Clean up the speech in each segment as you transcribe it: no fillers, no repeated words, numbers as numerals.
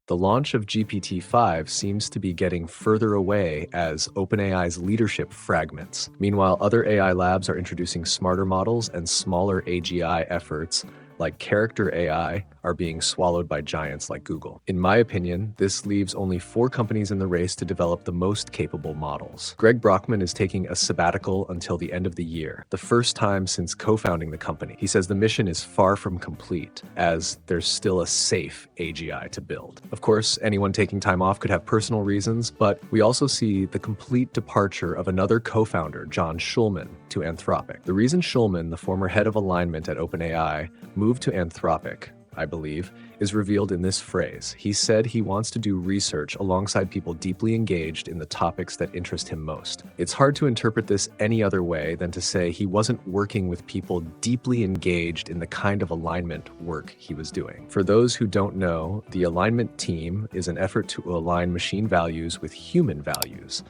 The launch of GPT-5 seems to be getting further away as OpenAI's leadership fragments. Meanwhile, other AI labs are introducing smarter models, and smaller AGI efforts like Character.AI are being swallowed by giants like Google. In my opinion, this leaves only 4 companies in the race to develop the most capable models. Greg Brockman is taking a sabbatical until the end of the year, the first time since co-founding the company. He says the mission is far from complete, as there's still a safe AGI to build. Of course, anyone taking time off could have personal reasons, but we also see the complete departure of another co-founder, John Schulman, to Anthropic. The reason Schulman, the former head of alignment at OpenAI, moved to Anthropic, I believe, is revealed in this phrase. He said he wants to do research alongside people deeply engaged in the topics that interest him most. It's hard to interpret this any other way than to say he wasn't working with people deeply engaged in the kind of alignment work he was doing. For those who don't know, the alignment team is an effort to align machine values with human values.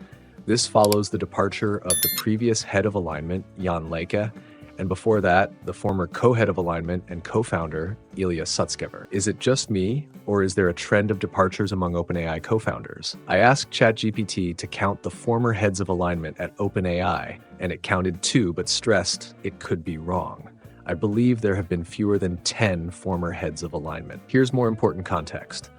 This follows the departure of the previous head of alignment, Jan Leke, and before that, the former co-head of alignment and co-founder, Ilya Sutskever. Is it just me, or is there a trend of departures among OpenAI co-founders? I asked ChatGPT to count the former heads of alignment at OpenAI, and it counted 2, but stressed it could be wrong. I believe there have been fewer than 10 former heads of alignment. Here's more important context.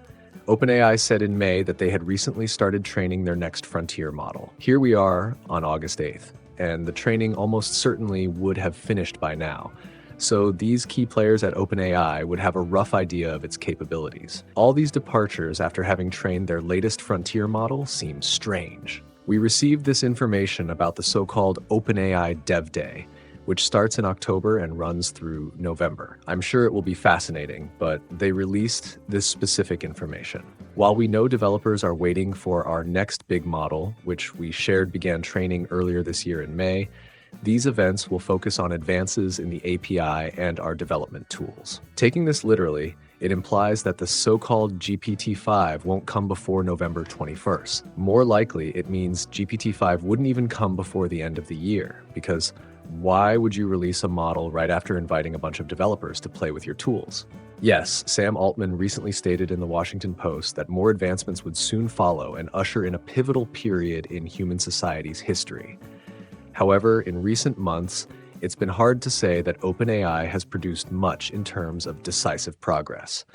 OpenAI said in May that they had recently started training their next frontier model. Here we are on August 8th. And the training almost certainly would have finished by now. So these key players at OpenAI would have a rough idea of its capabilities. All these departures after having trained their latest frontier model seem strange. We received this information about the so-called OpenAI DevDay, which starts in October and runs through November. I'm sure it will be fascinating, but they released this specific information. While we know developers are waiting for our next big model, which we shared began training earlier this year in May, these events will focus on advances in the API and our development tools. Taking this literally, it implies that the so-called GPT-5 won't come before November 21st. More likely, it means GPT-5 wouldn't even come before the end of the year, because why would you release a model right after inviting a bunch of developers to play with your tools? Yes, Sam Altman recently stated in the Washington Post that more advancements would soon follow and usher in a pivotal period in human society's history. However, in recent months, it's been hard to say that OpenAI has produced much in terms of decisive progress.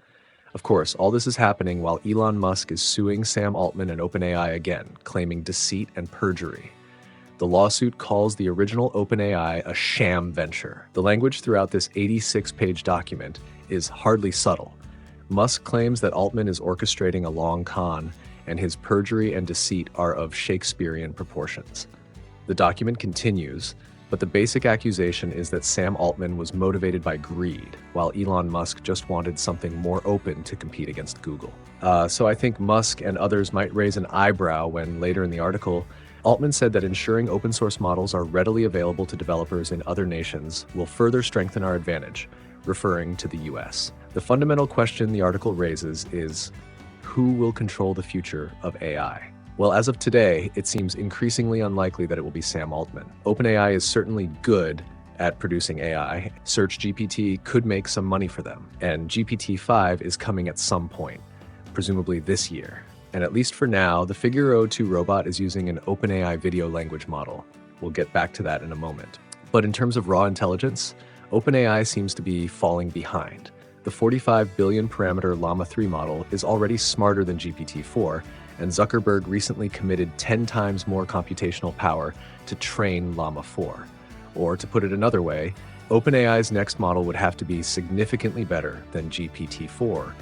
Of course, all this is happening while Elon Musk is suing Sam Altman and OpenAI again, claiming deceit and perjury. The lawsuit calls the original OpenAI a sham venture. The language throughout this 86-page document is hardly subtle. Musk claims that Altman is orchestrating a long con, and his perjury and deceit are of Shakespearean proportions. The document continues, but the basic accusation is that Sam Altman was motivated by greed, while Elon Musk just wanted something more open to compete against Google. So I think Musk and others might raise an eyebrow when later in the article, Altman said that ensuring open source models are readily available to developers in other nations will further strengthen our advantage, referring to the US. The fundamental question the article raises is, who will control the future of AI? Well, as of today, it seems increasingly unlikely that it will be Sam Altman. OpenAI is certainly good at producing AI. SearchGPT could make some money for them, and GPT-5 is coming at some point, presumably this year. And at least for now, the Figure 02 robot is using an OpenAI video language model. We'll get back to that in a moment. But in terms of raw intelligence, OpenAI seems to be falling behind. The 45 billion parameter Llama 3 model is already smarter than GPT-4, and Zuckerberg recently committed 10 times more computational power to train Llama 4. Or to put it another way, OpenAI's next model would have to be significantly better than GPT-4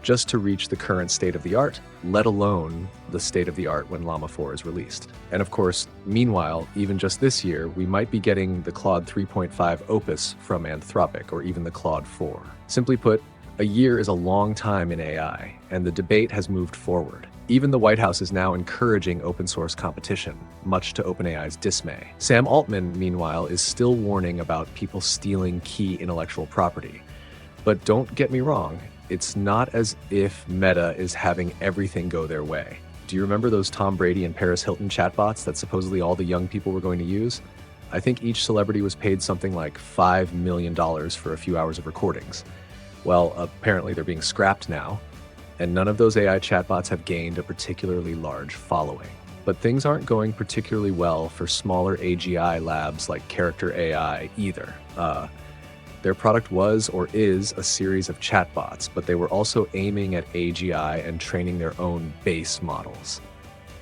just to reach the current state of the art, let alone the state of the art when Llama 4 is released. And of course, meanwhile, even just this year, we might be getting the Claude 3.5 Opus from Anthropic, or even the Claude 4. Simply put, a year is a long time in AI, and the debate has moved forward. Even the White House is now encouraging open source competition, much to OpenAI's dismay. Sam Altman, meanwhile, is still warning about people stealing key intellectual property. But don't get me wrong, it's not as if Meta is having everything go their way. Do you remember those Tom Brady and Paris Hilton chatbots that supposedly all the young people were going to use? I think each celebrity was paid something like $5 million for a few hours of recordings. Well, apparently they're being scrapped now. and none of those AI chatbots have gained a particularly large following. But things aren't going particularly well for smaller AGI labs like Character.AI either. Their product was or is a series of chatbots, but they were also aiming at AGI and training their own base models.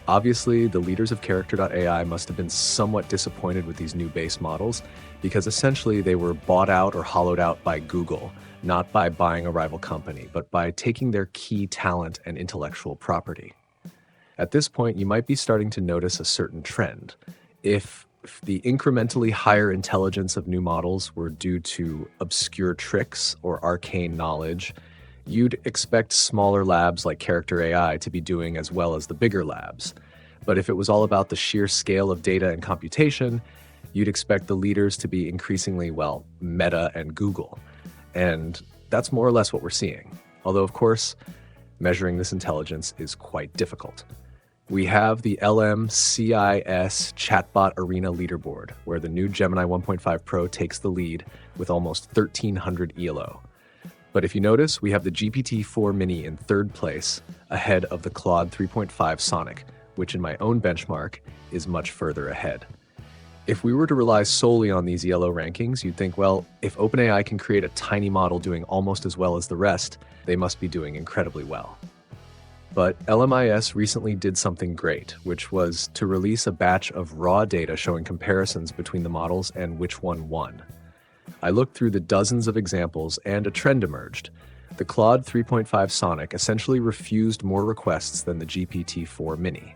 Obviously, the leaders of Character.AI must have been somewhat disappointed with these new base models because essentially they were bought out or hollowed out by Google, not by buying a rival company, but by taking their key talent and intellectual property. At this point, you might be starting to notice a certain trend. If the incrementally higher intelligence of new models were due to obscure tricks or arcane knowledge, you'd expect smaller labs like Character.AI to be doing as well as the bigger labs. But if it was all about the sheer scale of data and computation, you'd expect the leaders to be increasingly, well, Meta and Google. And that's more or less what we're seeing. Although, of course, measuring this intelligence is quite difficult. We have the LMCIS Chatbot Arena Leaderboard, where the new Gemini 1.5 Pro takes the lead with almost 1,300 ELO. But if you notice, we have the GPT-4 Mini in third place, ahead of the Claude 3.5 Sonic, which in my own benchmark is much further ahead. If we were to rely solely on these ELO rankings, you'd think, well, if OpenAI can create a tiny model doing almost as well as the rest, they must be doing incredibly well. But LMIS recently did something great, which was to release a batch of raw data showing comparisons between the models and which one won. I looked through the dozens of examples and a trend emerged. The Claude 3.5 Sonic essentially refused more requests than the GPT-4 Mini.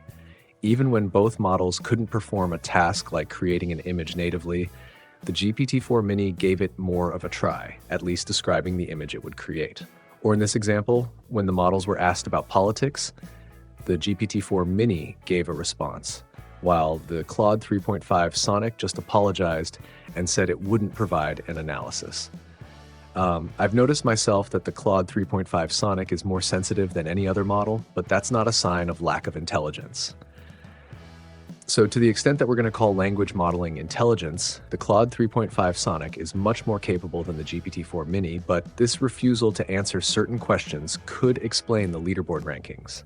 Even when both models couldn't perform a task like creating an image natively, the GPT-4 Mini gave it more of a try, at least describing the image it would create. Or in this example, when the models were asked about politics, the GPT-4 Mini gave a response, while the Claude 3.5 Sonic just apologized and said it wouldn't provide an analysis. I've noticed myself that the Claude 3.5 Sonic is more sensitive than any other model, but that's not a sign of lack of intelligence. So to the extent that we're going to call language modeling intelligence, the Claude 3.5 Sonic is much more capable than the GPT-4 Mini, but this refusal to answer certain questions could explain the leaderboard rankings.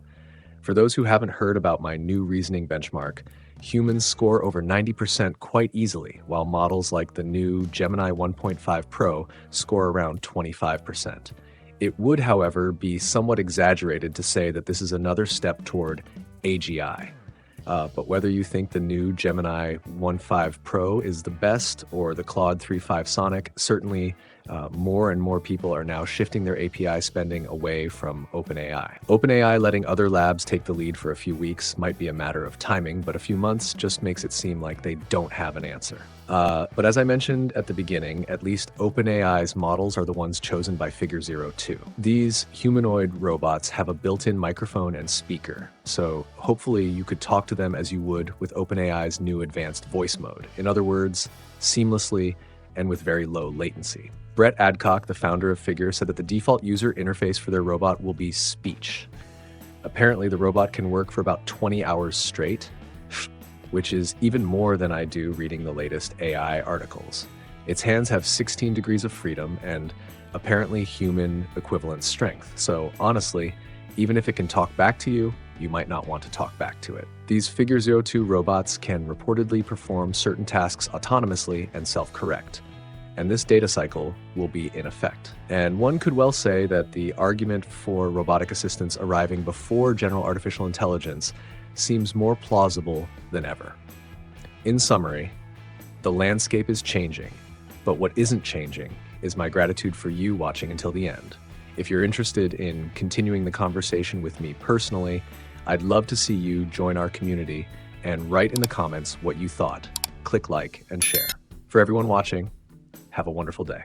For those who haven't heard about my new reasoning benchmark, humans score over 90% quite easily, while models like the new Gemini 1.5 Pro score around 25%. It would, however, be somewhat exaggerated to say that this is another step toward AGI. But whether you think the new Gemini 1.5 Pro is the best or the Claude 3.5 Sonic, certainly more and more people are now shifting their API spending away from OpenAI. OpenAI letting other labs take the lead for a few weeks might be a matter of timing, but a few months just makes it seem like they don't have an answer. But as I mentioned at the beginning, at least OpenAI's models are the ones chosen by Figure 02. These humanoid robots have a built-in microphone and speaker, so hopefully you could talk to them as you would with OpenAI's new advanced voice mode. In other words, seamlessly and with very low latency. Brett Adcock, the founder of Figure, said that the default user interface for their robot will be speech. Apparently, the robot can work for about 20 hours straight, which is even more than I do reading the latest AI articles. Its hands have 16 degrees of freedom and apparently human equivalent strength. So honestly, even if it can talk back to you, you might not want to talk back to it. These Figure 02 robots can reportedly perform certain tasks autonomously and self-correct. And this data cycle will be in effect. And one could well say that the argument for robotic assistants arriving before general artificial intelligence seems more plausible than ever. In summary, the landscape is changing, but what isn't changing is my gratitude for you watching until the end. If you're interested in continuing the conversation with me personally, I'd love to see you join our community and write in the comments what you thought. Click like and share. For everyone watching, have a wonderful day.